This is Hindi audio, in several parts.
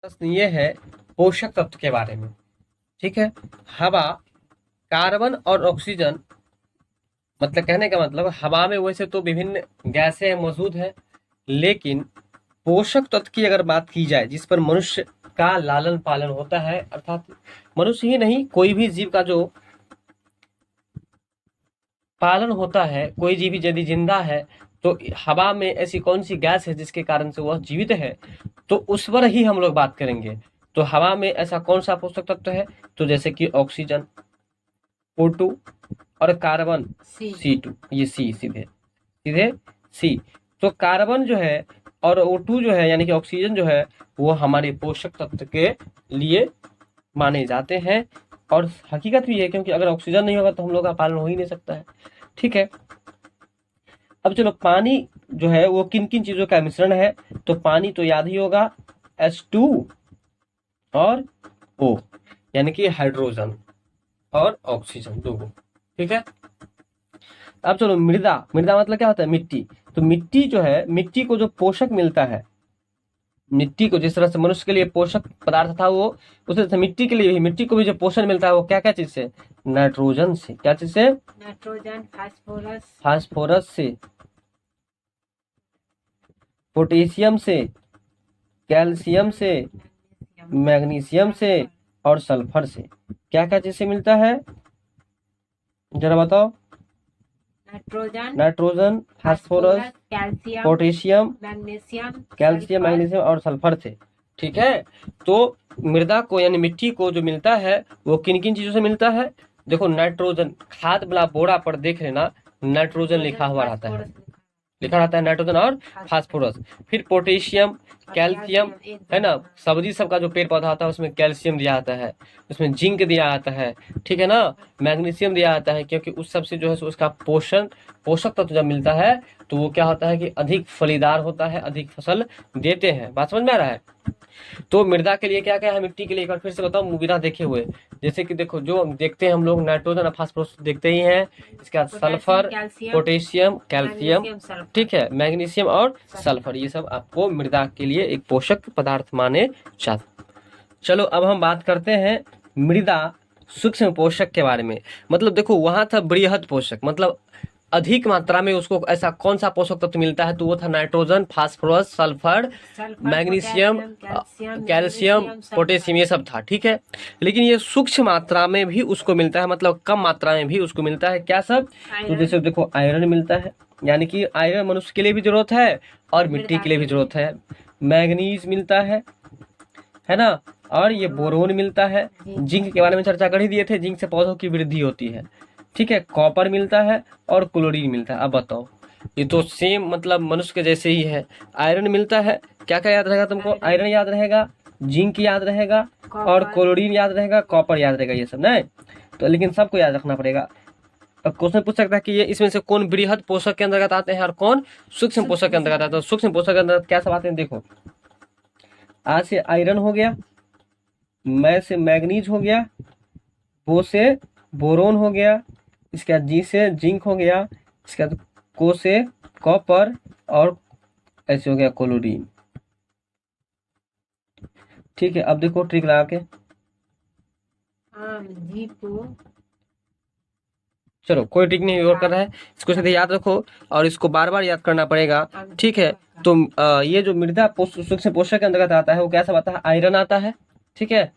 प्रश्न ये है पोषक तत्व के बारे में। ठीक है, हवा, कार्बन और ऑक्सीजन, मतलब कहने का मतलब हवा में वैसे तो विभिन्न गैसें मौजूद हैं, लेकिन पोषक तत्व की अगर बात की जाए जिस पर मनुष्य का लालन पालन होता है, अर्थात मनुष्य ही नहीं कोई भी जीव का जो पालन होता है, कोई जीव यदि जिंदा है तो हवा में ऐसी कौन सी गैस है जिसके कारण से वह जीवित है, तो उस पर ही हम लोग बात करेंगे। तो हवा में ऐसा कौन सा पोषक तत्व है, तो जैसे कि ऑक्सीजन O2 और कार्बन C2, ये सी सीधे सीधे सी। तो कार्बन जो है और O2 जो है यानी कि ऑक्सीजन जो है वो हमारे पोषक तत्व के लिए माने जाते हैं, और हकीकत भी है क्योंकि अगर ऑक्सीजन नहीं होगा तो हम लोग का पालन हो ही नहीं सकता है। ठीक है, अब चलो पानी जो है वो किन किन चीजों का मिश्रण है, तो पानी तो याद ही होगा H2 और O, यानी कि हाइड्रोजन और ऑक्सीजन दोनों। ठीक है, अब चलो मृदा, मृदा मतलब क्या होता है, मिट्टी। तो मिट्टी जो है, मिट्टी को जो पोषक मिलता है, मिट्टी को जिस तरह से मनुष्य के लिए पोषक पदार्थ था वो, उसी तरह से मिट्टी के लिए भी, मिट्टी को भी जो पोषण मिलता है वो क्या क्या चीज से, नाइट्रोजन से। क्या चीज से? नाइट्रोजन, फास्फोरस, फास्फोरस से, पोटेशियम से, कैल्शियम से, मैग्नीशियम से और सल्फर से। क्या क्या चीज से मिलता है जरा बताओ? Nitrogen, phosphorus, calcium, potassium, magnesium, calcium, magnesium और सल्फर से। ठीक है, तो मृदा को यानी मिट्टी को जो मिलता है वो किन किन चीजों से मिलता है? देखो नाइट्रोजन, खाद वाला बोरा पर देख लेना नाइट्रोजन लिखा हुआ रहता है, लिखा रहता है नाइट्रोजन और फास्फोरस। फिर पोटेशियम, कैल्शियम, है ना, सब्जी सबका जो पेड़ पौधा होता है उसमें कैल्शियम दिया जाता है, उसमें जिंक दिया जाता है। ठीक है ना, मैग्नीशियम दिया जाता है क्योंकि उस सब से जो है उसका पोषक तत्व जब मिलता है तो वो क्या होता है कि अधिक फलीदार होता है, अधिक फसल देते हैं। बात समझ में आ रहा है? तो मृदा के लिए क्या क्या है, मिट्टी के लिए एक बार फिर से बताओ बिना देखे हुए। जैसे कि देखो जो देखते हैं हम लोग नाइट्रोजन और फास्फोरस देखते ही हैं, इसके बाद सल्फर, पोटेशियम, कैल्शियम, ठीक है, मैग्नीशियम और सल्फर, ये सब आपको मृदा के लिए एक पोषक पदार्थ माने जाते। चलो अब हम बात करते हैं मृदा सूक्ष्म पोषक के बारे में। मतलब देखो वहां था बृहद पोषक, मतलब अधिक मात्रा में उसको ऐसा कौन सा पोषक तत्व मिलता है, तो वो था nitrogen, phosphorus, sulphur, magnesium, calcium, potassium, ये सब था। ठीक है, लेकिन ये सूक्ष्म मात्रा में भी उसको मिलता है, मतलब कम मात्रा में भी उसको मिलता है। क्या सब? तो जैसे देखो आयरन मिलता है, यानी कि आयरन मनुष्य के लिए भी जरूरत है और मिट्टी के लिए भी जरूरत है। मैग्नीज मिलता है ना, और ये बोरोन मिलता है। जिंक के बारे में चर्चा कर ही दिए थे, जिंक से पौधों की वृद्धि होती है। ठीक है, कॉपर मिलता है और क्लोरीन मिलता है। अब बताओ, ये तो सेम मतलब मनुष्य के जैसे ही है। आयरन मिलता है, क्या क्या याद रहेगा तुमको? आयरन याद रहेगा, जिंक याद रहेगा और क्लोरीन याद रहेगा, कॉपर याद रहेगा, ये सब नहीं तो, लेकिन सबको याद रखना पड़ेगा। अब क्वेश्चन पूछ सकता है कि ये इसमें से कौन बृहद पोषक के अंतर्गत आते हैं और कौन सूक्ष्म पोषक के अंतर्गत आते हैं। सूक्ष्म पोषक के अंतर्गत क्या सब आते हैं देखो, आज से आयरन हो गया, मैं से मैग्नीज हो गया, वो से बोरोन हो गया, इसके बाद जी से जिंक हो गया, इसके बाद को से कॉपर और ऐसे हो गया क्लोरीन। ठीक है, अब देखो ट्रिक लगा के, चलो कोई ट्रिक नहीं और कर रहा है, इसको सीधे याद रखो और इसको बार बार याद करना पड़ेगा। ठीक है, तो ये जो मृदा सूक्ष्म पोषक के अंतर्गत आता है वो क्या सब आता है? आयरन आता है। ठीक है,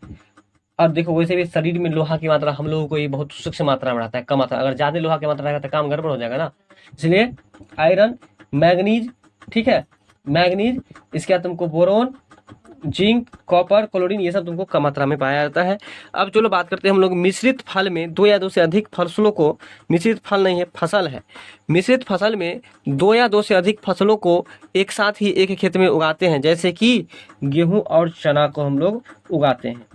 और देखो वैसे भी शरीर में लोहा की मात्रा हम लोगों को ये बहुत सूक्ष्म मात्रा में रहता है, कम मात्रा, अगर ज्यादा लोहा की मात्रा रहेगा तो काम गड़बड़ हो जाएगा ना, इसलिए आयरन, मैग्नीज, ठीक है, मैग्नीज, इसके बाद तुमको बोरोन, जिंक, कॉपर, क्लोरीन, ये सब तुमको कम मात्रा में पाया जाता है। अब चलो बात करते हैं हम लोग मिश्रित फल में, दो या दो से अधिक फसलों को, मिश्रित फल नहीं है फसल है, मिश्रित फसल में दो या दो से अधिक फसलों को एक साथ ही एक खेत में उगाते हैं। जैसे कि गेहूं और चना को हम लोग उगाते हैं,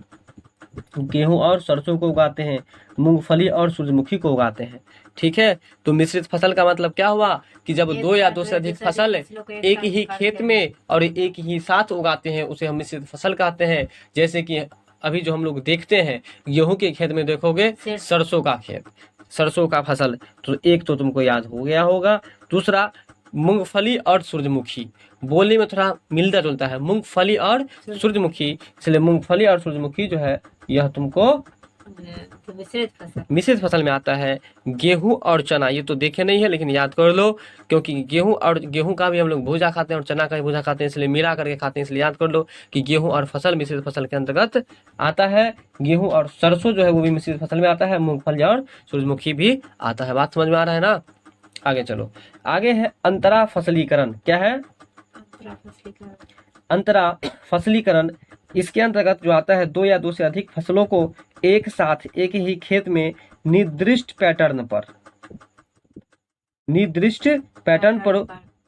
गेहूं और सरसों को उगाते हैं, मूंगफली और सूरजमुखी को उगाते हैं। ठीक है, तो मिश्रित फसल का मतलब क्या हुआ कि जब दो या दो से अधिक फसल एक ही खेत में और एक ही साथ उगाते हैं उसे हम मिश्रित फसल कहते हैं। जैसे कि अभी जो हम लोग देखते हैं गेहूं के खेत में देखोगे सरसों का खेत, सरसों का फसल, तो एक तो तुमको याद हो गया होगा। दूसरा मूंगफली और सूरजमुखी, बोलने में थोड़ा मिलता जुलता है, मूंगफली और सूरजमुखी, इसलिए मूंगफली और सूरजमुखी जो है यह तुमको तो मिश्रित फसल। मिश्रित फसल में आता है। गेहूं और चना ये तो देखे नहीं है लेकिन याद कर लो, क्योंकि गेहूं का भी हम लोग भूजा खाते हैं और चना का भी भूजा खाते हैं, इसलिए मिला करके खाते हैं, इसलिए याद कर लो कि गेहूं और फसल मिश्रित फसल के अंतर्गत आता है। गेहूं और सरसों जो है वो भी मिश्रित फसल में आता है, मूंगफली और सूरजमुखी भी आता है। बात समझ में आ रहा है ना? आगे चलो, आगे है अंतरा फसलीकरण। क्या है? अंतरा फसलीकरण। अंतरा फसलीकरण, इसके अंतर्गत जो आता है 2 या 2 से अधिक फसलों को एक साथ एक ही खेत में निर्दिष्ट पैटर्न पर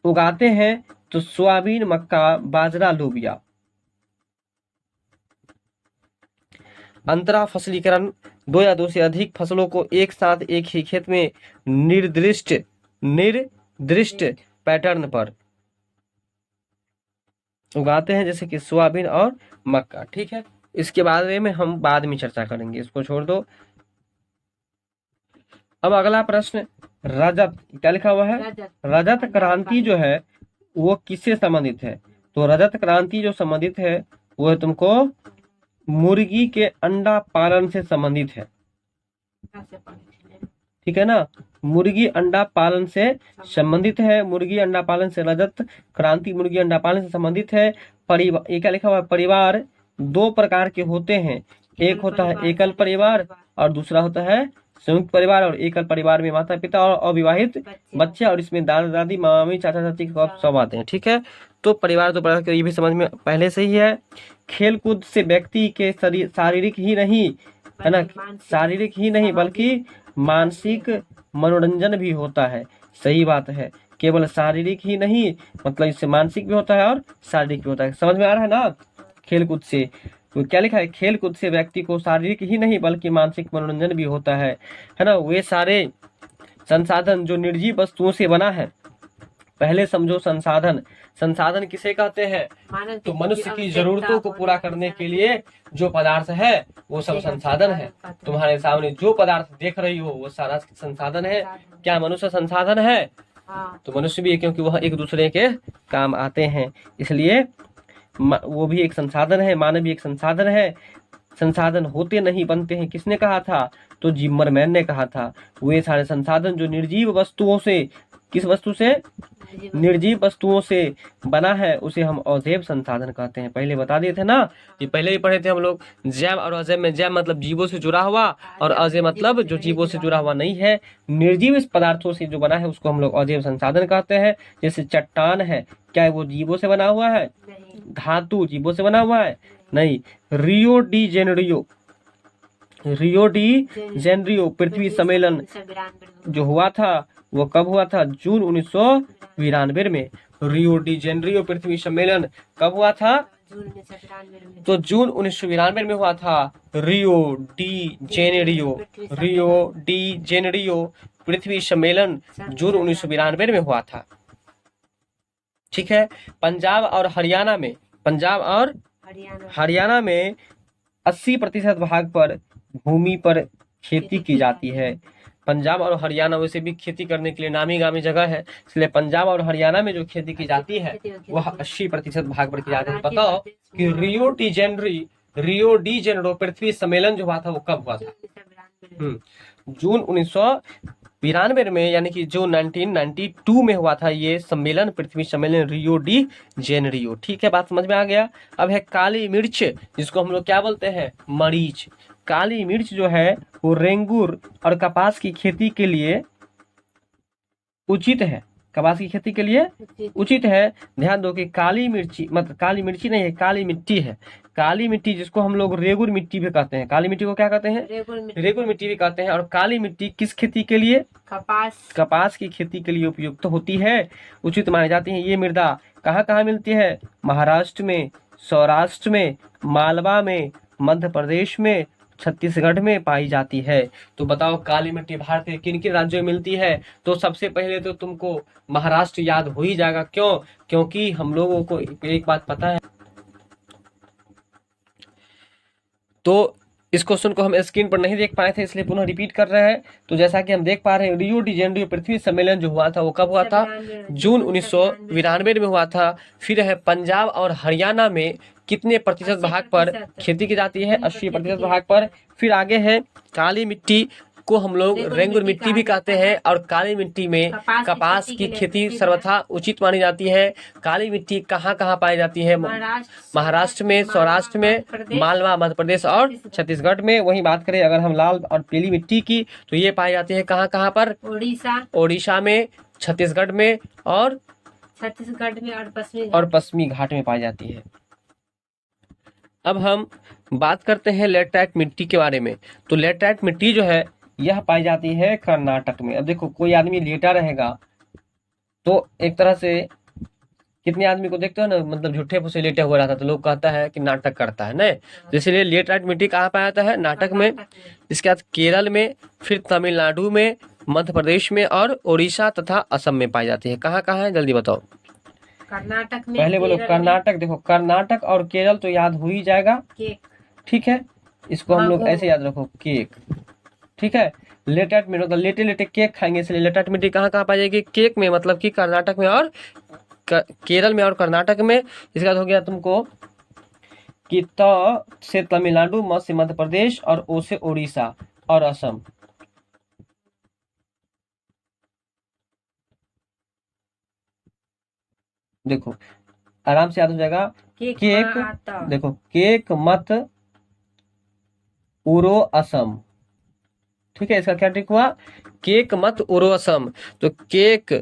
उगाते हैं, तो सोयाबीन, मक्का, बाजरा, लोबिया। अंतरा फसलीकरण 2 या 2 से अधिक फसलों को एक साथ एक ही खेत में निर्दिष्ट पैटर्न पर उगाते हैं, जैसे कि सोयाबीन और मक्का। ठीक है, इसके बारे में हम बाद में चर्चा करेंगे, इसको छोड़ दो। अब अगला प्रश्न, रजत, क्या लिखा हुआ है? रजत क्रांति जो है वो किससे संबंधित है? तो रजत क्रांति जो संबंधित है वो तुमको मुर्गी के अंडा पालन से संबंधित है। ठीक है ना, मुर्गी अंडा पालन से संबंधित है। मुर्गी अंडा पालन से रजत क्रांति मुर्गी अंडा पालन से संबंधित है। परिवार, ये क्या लिखा हुआ है? परिवार 2 प्रकार के होते हैं, एक होता है एकल परिवार और दूसरा होता है संयुक्त परिवार। और एकल परिवार में माता पिता और अविवाहित बच्चे, और इसमें दादा दादी, मामी, चाचा चाची सब आते हैं। ठीक है, तो परिवार 2 प्रकार के, ये भी समझ में पहले से ही है। खेल कूद से व्यक्ति के शारीरिक ही नहीं है ना, शारीरिक ही नहीं बल्कि मानसिक मनोरंजन भी होता है। सही बात है, केवल शारीरिक ही नहीं, मतलब इससे मानसिक भी होता है और शारीरिक भी होता है। समझ में आ रहा है ना? खेल कूद से, तो क्या लिखा है? खेल कूद से व्यक्ति को शारीरिक ही नहीं बल्कि मानसिक मनोरंजन भी होता है ना। वे सारे संसाधन जो निर्जीव वस्तुओं से बना है। पहले समझो, संसाधन किसे कहते हैं? तो मनुष्य की जरूरतों को पूरा करने के लिए जो पदार्थ है वो सब संसाधन है। तुम्हारे सामने जो पदार्थ देख रही हो वो सारा संसाधन है। क्या मनुष्य संसाधन है? तो मनुष्य भी है, क्योंकि वह एक दूसरे के काम आते हैं, इसलिए वो भी एक संसाधन है। मानव भी एक संसाधन है। संसाधन होते नहीं बनते हैं, किसने कहा था? तो जिम्मरमैन ने कहा था। वे सारे संसाधन जो निर्जीव वस्तुओं से, किस वस्तु से? निर्जीव वस्तुओं से बना है, उसे हम अजैव संसाधन कहते हैं। पहले बता दिए थे ना, ये पहले ही पढ़े थे हम लोग। जैव और अजैव में जैव मतलब जीवों से जुड़ा हुआ और अजैव मतलब जो जीवों से जुड़ा हुआ नहीं है। निर्जीव पदार्थों से जो बना है उसको हम लोग अजैव संसाधन कहते हैं। जैसे चट्टान है, क्या वो जीवों से बना हुआ है? धातु जीवों से बना हुआ है? नहीं। रियो डी जेनरियो पृथ्वी सम्मेलन जो हुआ था वो कब हुआ था? जून 1992 में। रियो डी जेनरियो पृथ्वी सम्मेलन कब हुआ था? तो जून 1992 में हुआ था। रियो डी जेनेरियो पृथ्वी सम्मेलन जून 1992 में हुआ था। ठीक है, पंजाब और हरियाणा में 80% भाग पर भूमि पर खेती की जाती है। पंजाब और हरियाणा वैसे भी खेती करने के लिए नामी गामी जगह है, इसलिए पंजाब और हरियाणा में जो खेती की जाती है वह 80% भाग पर की जाती है। बताओ कि रियो डी जेनेरो पृथ्वी सम्मेलन जो हुआ था वो कब हुआ था? जून 1992 में, यानी कि जून 1992 में हुआ था ये सम्मेलन, पृथ्वी सम्मेलन रियो डी जेनेरियो। ठीक है, बात समझ में आ गया। अब है काली मिर्च, जिसको हम लोग क्या बोलते हैं? मरीच। काली मिर्च जो है वो रेंगूर और कपास की खेती के लिए उचित है। कपास की खेती के लिए उचित है। ध्यान दो कि काली मिर्ची मतलब काली मिर्ची नहीं है, काली मिट्टी है। काली मिट्टी जिसको हम लोग रेगुर मिट्टी भी कहते हैं। काली मिट्टी को क्या कहते हैं? रेगुर मिट्टी भी कहते हैं। और काली मिट्टी किस खेती के लिए? कपास की खेती के लिए उपयुक्त होती है, उचित मानी जाती है। ये मृदा कहाँ कहाँ मिलती है? महाराष्ट्र में, सौराष्ट्र में, मालवा में, मध्य प्रदेश में, छत्तीसगढ़ में पाई जाती है। तो बताओ काली मिट्टी भारत के किन किन राज्यों में मिलती है? तो सबसे पहले तो तुमको महाराष्ट्र याद हो ही जाएगा। क्यों? क्योंकि हम लोगों को एक बात पता है, तो इस क्वेश्चन को हम स्क्रीन पर नहीं देख पाए थे, इसलिए पुनः रिपीट कर रहे हैं। तो जैसा कि हम देख पा रहे हैं, रियो डी जेनेरियो पृथ्वी सम्मेलन जो हुआ था वो कब हुआ था? जून 1992 में हुआ था। फिर है पंजाब और हरियाणा में कितने प्रतिशत भाग पर खेती की जाती है? 80% भाग पर। फिर आगे है काली मिट्टी को हम लोग रेंगुर मिट्टी भी कहते हैं, और काली मिट्टी में कपास की खेती सर्वथा उचित मानी जाती है। काली मिट्टी कहाँ कहाँ पाई जाती है? महाराष्ट्र में, सौराष्ट्र में, मालवा मध्य प्रदेश और छत्तीसगढ़ में। वही बात करें अगर हम लाल और पीली मिट्टी की, तो ये पाई जाती है कहाँ कहाँ पर? ओडिशा में, छत्तीसगढ़ में और पश्चिमी घाट में पाई जाती है। अब हम बात करते हैं लेटराइट मिट्टी के बारे में। तो लेटराइट मिट्टी जो है यह पाई जाती है कर्नाटक में। अब देखो, कोई आदमी लेटा रहेगा तो एक तरह से कितने आदमी को देखते हो ना, मतलब झूठे फूसे लेटे हुआ रहता, तो लोग कहता है कि नाटक करता है ना। तो इसलिए लेटराइट मिट्टी कहाँ पाया जाता है? नाटक में। इसके बाद केरल में, फिर तमिलनाडु में, मध्य प्रदेश में और उड़ीसा तथा असम में पाई जाती है। कहाँ कहाँ है जल्दी बताओ? कर्नाटक में, पहले बोलो कर्नाटक। देखो, कर्नाटक और केरल तो याद हो ही जाएगा, ठीक है। इसको हम लोग ऐसे याद रखो, केक, ठीक है। लेटेट में मतलब लेटे लेटे केक खाएंगे, इसलिए लेटेट मिट्टी कहाँ कहाँ पाई जाएगी? केक में, मतलब कि कर्नाटक में और केरल में और कर्नाटक में। इसके बाद हो गया तुमको कि त से तमिलनाडु, म से मध्य प्रदेश और ओ से उड़ीसा और असम। देखो आराम से याद हो जाएगा। केक, देखो केक मत उरो असम, ठीक है। इसका क्या ट्रिक हुआ? केक मत उरो असम। तो केक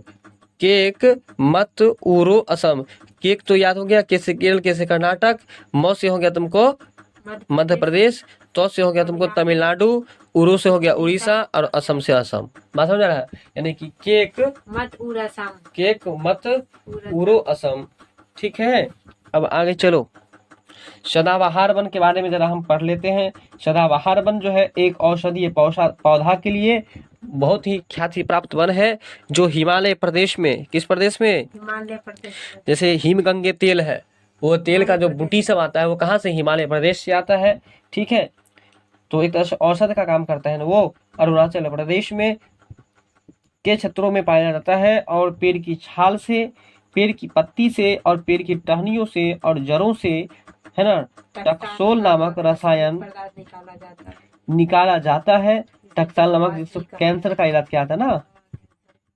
मत उरो असम। केक तो याद हो गया, कैसे केरल, कैसे कर्नाटक। म से हो गया तुमको मध्य प्रदेश, तो से हो गया तुमको तमिलनाडु, उरो से हो गया उड़ीसा और असम से असम। बात समझ आ रहा है? यानी कि केक मत उरो असम, ठीक है। अब आगे चलो, सदाबहार वन के बारे में जरा हम पढ़ लेते हैं। सदाबहार वन जो है एक औषधीय पौधा के लिए बहुत ही ख्याति प्राप्त वन है, जो हिमालय प्रदेश में, किस प्रदेश में? हिमालय प्रदेश। जैसे हिमगंगे तेल है, वो तेल का जो बूटी सब आता है वो कहाँ से? हिमालय प्रदेश से आता है, ठीक है। तो एक तरह से औषध का काम करता है ना वो। अरुणाचल प्रदेश में के क्षेत्रों में पाया जाता है, और पेड़ की छाल से, पेड़ की पत्ती से और पेड़ की टहनियों से और जड़ों से, है ना, टक्सोल नामक रसायन निकाला जाता है। टक्साल नामक, जिससे कैंसर का इलाज किया था ना,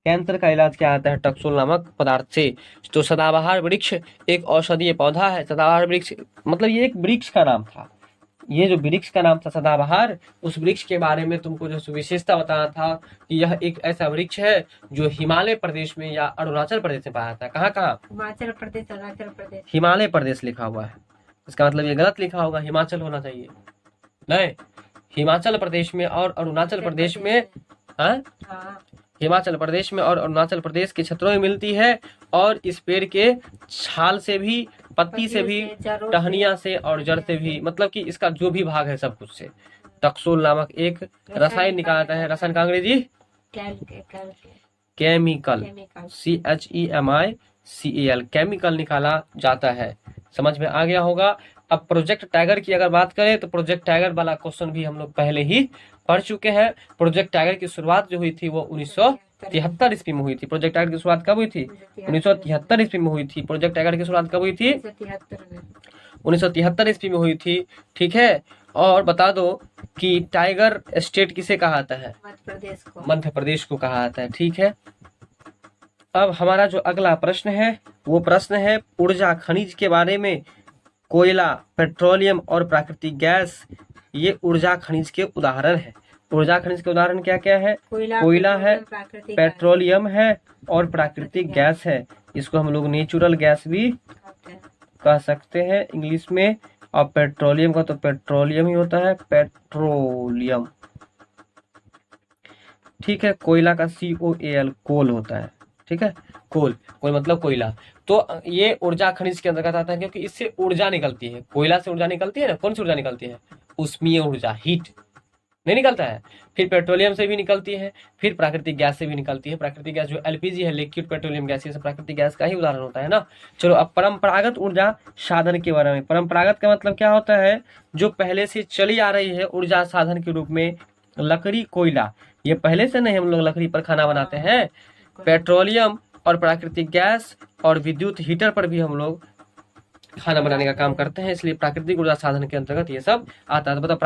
कैंसर का इलाज क्या आता है? टक्सोल नामक पदार्थ से। तो सदाबहार वृक्ष एक औषधीय पौधा है। सदाबहार वृक्ष मतलब ये एक वृक्ष का नाम था, ये जो वृक्ष का नाम था सदाबहार, उस वृक्ष के बारे में तुमको जो विशेषता बताना था कि यह एक ऐसा वृक्ष है जो हिमालय प्रदेश में या अरुणाचल प्रदेश में पाया जाता है। कहाँ कहाँ? हिमाचल प्रदेश, अरुणाचल प्रदेश। हिमालय प्रदेश लिखा हुआ है, इसका मतलब ये गलत लिखा होगा, हिमाचल होना चाहिए। नहीं, हिमाचल प्रदेश में और अरुणाचल प्रदेश में, हिमाचल प्रदेश में और अरुणाचल प्रदेश के क्षेत्रों में मिलती है। और इस पेड़ के छाल से भी, पत्ती से भी, टहनिया से और जड़ से भी, मतलब कि इसका जो भी भाग है सब कुछ से टक्सोल नामक एक रसायन निकालता है। रसायन का अंग्रेजी केमिकल, CHEMICAL, केमिकल निकाला जाता है। समझ में आ गया होगा। अब प्रोजेक्ट टाइगर की अगर बात करें तो प्रोजेक्ट टाइगर वाला क्वेश्चन भी हम लोग पहले ही पढ़ चुके हैं। प्रोजेक्ट टाइगर की शुरुआत जो हुई थी वो 1973 ईस्वी में हुई थी। प्रोजेक्ट टाइगर की शुरुआत कब हुई थी? 1973 ईस्वी में हुई थी। प्रोजेक्ट टाइगर की शुरुआत कब हुई थी? 1973 ईस्वी में हुई थी, ठीक है। और बता दो कि टाइगर स्टेट किसे कहा जाता है? मध्य प्रदेश को कहा जाता है, ठीक है। अब हमारा जो अगला प्रश्न है वो प्रश्न है ऊर्जा खनिज के बारे में। कोयला, पेट्रोलियम और प्राकृतिक गैस, ये ऊर्जा खनिज के उदाहरण है। ऊर्जा खनिज के उदाहरण क्या क्या है? कोयला है, पेट्रोलियम है और प्राकृतिक गैस है। इसको हम लोग नेचुरल गैस भी कह सकते हैं इंग्लिश में। और पेट्रोलियम का तो पेट्रोलियम ही होता है, पेट्रोलियम, ठीक है। कोयला का COAL, कोल होता है, ठीक है। कोल मतलब कोयला। तो ये ऊर्जा खनिज के अंतर्गत आता है, क्योंकि इससे ऊर्जा निकलती है। कोयला से ऊर्जा निकलती है ना, कौन सी ऊर्जा निकलती है? उष्मीय ऊर्जा, हीट, नहीं निकलता है। फिर पेट्रोलियम से भी निकलती है, फिर प्राकृतिक गैस से भी निकलती है। प्राकृतिक गैस जो एलपीजी है, लिक्विड पेट्रोलियम गैस, ये सब प्राकृतिक गैस का ही उदाहरण होता है ना। चलो अब परंपरागत ऊर्जा साधन के बारे में। परंपरागत का मतलब क्या होता है, जो पहले से चली आ रही है ऊर्जा साधन के रूप में। लकड़ी, कोयला, ये पहले से नहीं हम लोग लकड़ी पर खाना बनाते हैं। पेट्रोलियम और प्राकृतिक गैस और विद्युत हीटर पर भी हम लोग खाना बनाने का काम करते हैं, इसलिए प्राकृतिक ऊर्जा साधन के अंतर्गत ये सब आता है। तो बताओ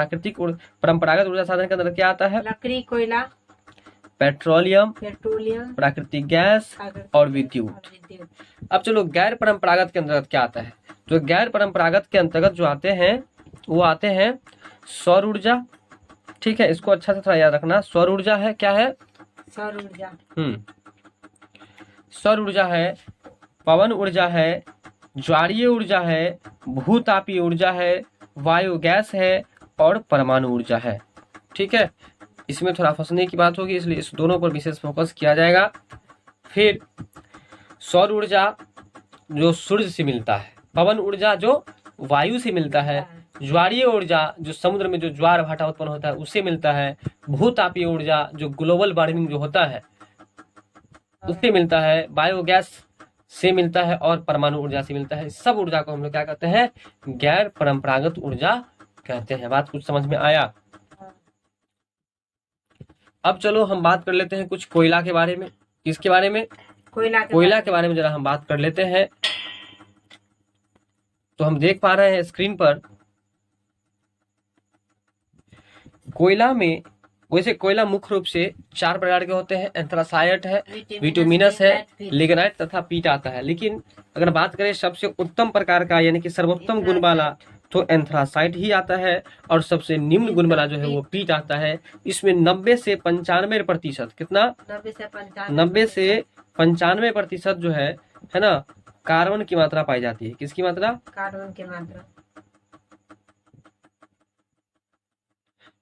परंपरागत ऊर्जा साधन के अंतर्गत क्या आता है? लकड़ी, कोयला, पेट्रोलियम, पेट्रोलियम, प्राकृतिक गैस और विद्युत। अब चलो गैर परंपरागत के अंतर्गत क्या आता है। तो गैर परंपरागत के अंतर्गत जो आते हैं वो आते हैं सौर ऊर्जा। ठीक है, इसको अच्छा से थोड़ा याद रखना। सौर ऊर्जा है, क्या है? सौर ऊर्जा। सौर ऊर्जा है, पवन ऊर्जा है, ज्वारीय ऊर्जा है, भूतापीय ऊर्जा है, बायोगैस है और परमाणु ऊर्जा है। ठीक है, इसमें थोड़ा फंसने की बात होगी, इसलिए इस दोनों पर विशेष फोकस किया जाएगा। फिर सौर ऊर्जा जो सूर्य से मिलता है, पवन ऊर्जा जो वायु से मिलता है, ज्वारीय ऊर्जा जो समुद्र में जो ज्वार भाटा उत्पन्न होता है उससे मिलता है, भूतापीय ऊर्जा जो ग्लोबल वार्मिंग जो होता है उससे मिलता है, बायोगैस से मिलता है और परमाणु ऊर्जा से मिलता है। सब ऊर्जा को हम लोग क्या कहते हैं? गैर परंपरागत ऊर्जा कहते हैं। बात कुछ समझ में आया? अब चलो हम बात कर लेते हैं कुछ कोयला के बारे में। किसके बारे में? कोयला के बारे में जरा हम बात कर लेते हैं। तो हम देख पा रहे हैं स्क्रीन पर कोयला में, वैसे कोयला मुख्य रूप से 4 प्रकार के होते हैं। एंथ्रासाइट है, बिटुमिनस है, लिग्नाइट तथा पीट आता है। लेकिन अगर बात करें सबसे उत्तम प्रकार का यानी कि सर्वोत्तम गुण वाला, तो एंथ्रासाइट ही आता है और सबसे निम्न गुण वाला जो है वो पीट आता है। इसमें 90 से 95%, कितना? 90 से 95% जो है ना, कार्बन की मात्रा पाई जाती है। किसकी मात्रा? कार्बन की मात्रा।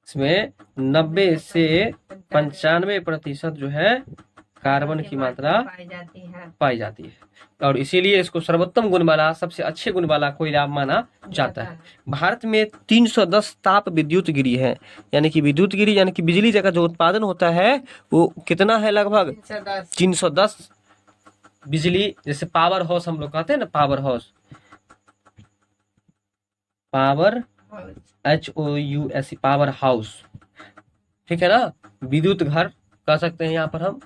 इसमें 90 से 95% जो है कार्बन की मात्रा पाई जाती है और इसीलिए इसको सर्वोत्तम गुण वाला, सबसे अच्छे गुण वाला कोयला माना जाता है। भारत में 310 ताप विद्युत गिरी है, यानी कि विद्युत गिरी यानी कि बिजली का जो उत्पादन होता है वो कितना है? लगभग 310 बिजली, जैसे पावर हाउस हम लोग कहते हैं ना, power house, power HOUS, power house. ठीक है ना, विद्युत घर कह सकते हैं यहाँ पर हम।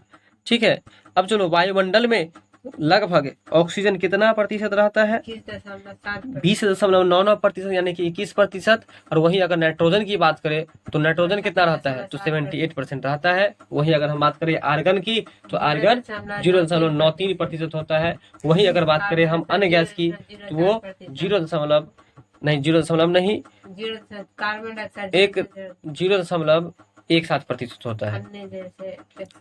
ठीक है, अब चलो वायुमंडल में लगभग ऑक्सीजन कितना प्रतिशत रहता है? 20.99% यानी कि 21%। और वहीं अगर नाइट्रोजन की बात करें तो नाइट्रोजन कितना रहता है? तो 78% रहता है। वहीं अगर हम बात करें आर्गन की तो आर्गन 0.93% होता है। वहीं अगर बात करें हम अन्य गैस की तो वो 0.17% होता है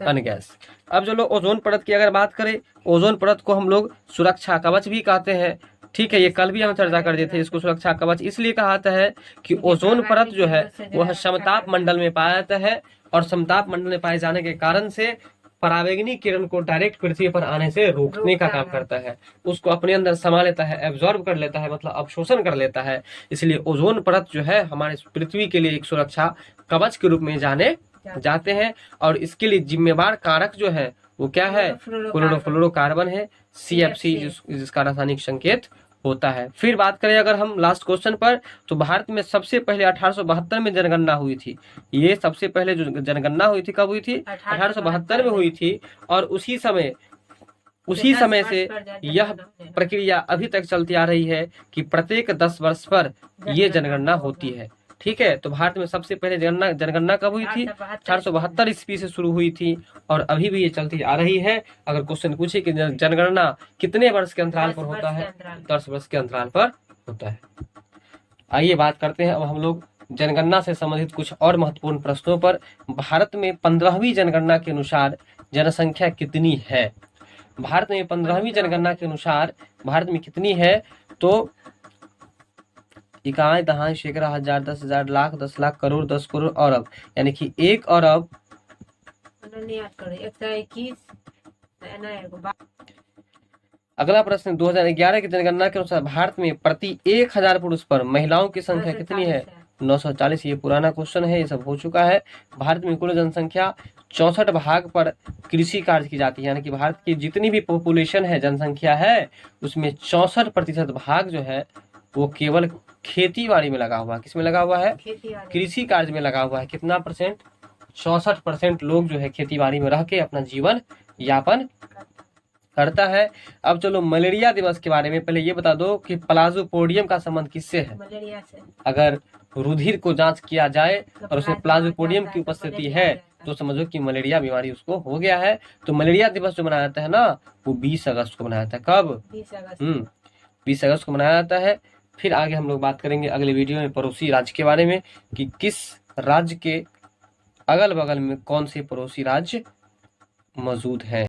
अन्य गैस। अब चलो ओजोन परत की अगर बात करें, ओजोन परत को हम लोग सुरक्षा कवच भी कहते हैं। ठीक है, ये कल भी हम चर्चा कर दिए थे। इसको सुरक्षा कवच इसलिए कहा जाता है कि ओजोन परत जो है वह समताप मंडल में पाया जाता है और समताप मंडल में पाए जाने के कारण से परावैंगनी किरण को डायरेक्ट पृथ्वी पर आने से रोकने का काम करता है, उसको अपने अंदर समा लेता है, एब्जॉर्ब कर लेता है, मतलब अवशोषण कर लेता है। इसलिए ओजोन परत जो है हमारे पृथ्वी के लिए एक सुरक्षा कवच के रूप में जाने जाते हैं। और इसके लिए जिम्मेवार कारक जो है वो क्या है? क्लोरोफ्लोरोकार्बन है, CFC, जिसका रासायनिक संकेत होता है। फिर बात करें अगर हम लास्ट क्वेश्चन पर, तो भारत में सबसे पहले 1872 में जनगणना हुई थी। ये सबसे पहले जो जनगणना हुई थी, कब हुई थी? 1872 में हुई थी। और उसी समय से यह प्रक्रिया अभी तक चलती आ रही है कि प्रत्येक 10 वर्ष पर ये जनगणना होती है। ठीक है, तो भारत में सबसे पहले जनगणना कब हुई थी? 1872 ईस्वी से शुरू हुई थी और अभी भी ये चलती आ रही है। अगर क्वेश्चन पूछे कि जनगणना कितने वर्ष के अंतराल पर होता है? 10 वर्ष के अंतराल पर होता है। आइए बात करते हैं अब हम लोग जनगणना से संबंधित कुछ और महत्वपूर्ण प्रश्नों पर। भारत में 15वीं जनगणना के अनुसार जनसंख्या कितनी है? भारत में 15वीं जनगणना के अनुसार भारत में कितनी है? तो इकाई, दहाई, सैकड़ा, हजार, 10,000, लाख, 10 लाख, करोड़, 10 करोड़, अरब, यानी कि 1 अरब। अगला प्रश्न, 2011 की जनगणना के अनुसार भारत में प्रति 1000 पुरुष पर महिलाओं की संख्या कितनी है? 940, ये पुराना क्वेश्चन है, ये सब हो चुका है। भारत में कुल जनसंख्या 64 भाग पर कृषि कार्य की जाती है, यानी कि भारत की जितनी भी पॉपुलेशन है, जनसंख्या है, उसमें 64% भाग जो है वो केवल खेती बाड़ी में लगा हुआ है। किसमें लगा हुआ है? खेती वाले कृषि कार्य में लगा हुआ है। कितना परसेंट? 64% लोग जो है खेती बाड़ी में रह के अपना जीवन यापन करता है। अब चलो मलेरिया दिवस के बारे में पहले ये बता दो कि प्लाज्मोडियम का संबंध किससे है? मलेरिया से अगर रुधिर को जांच किया जाए तो और उसमें प्लाज्मोडियम की उपस्थिति है तो समझो कि मलेरिया बीमारी उसको हो गया है। तो मलेरिया दिवस जो मनाया जाता है ना, वो 20 अगस्त को मनाया जाता है। कब? 20 अगस्त 20 अगस्त को मनाया जाता है। फिर आगे हम लोग बात करेंगे अगले वीडियो में पड़ोसी राज्य के बारे में कि किस राज्य के अगल बगल में कौन से पड़ोसी राज्य मौजूद हैं।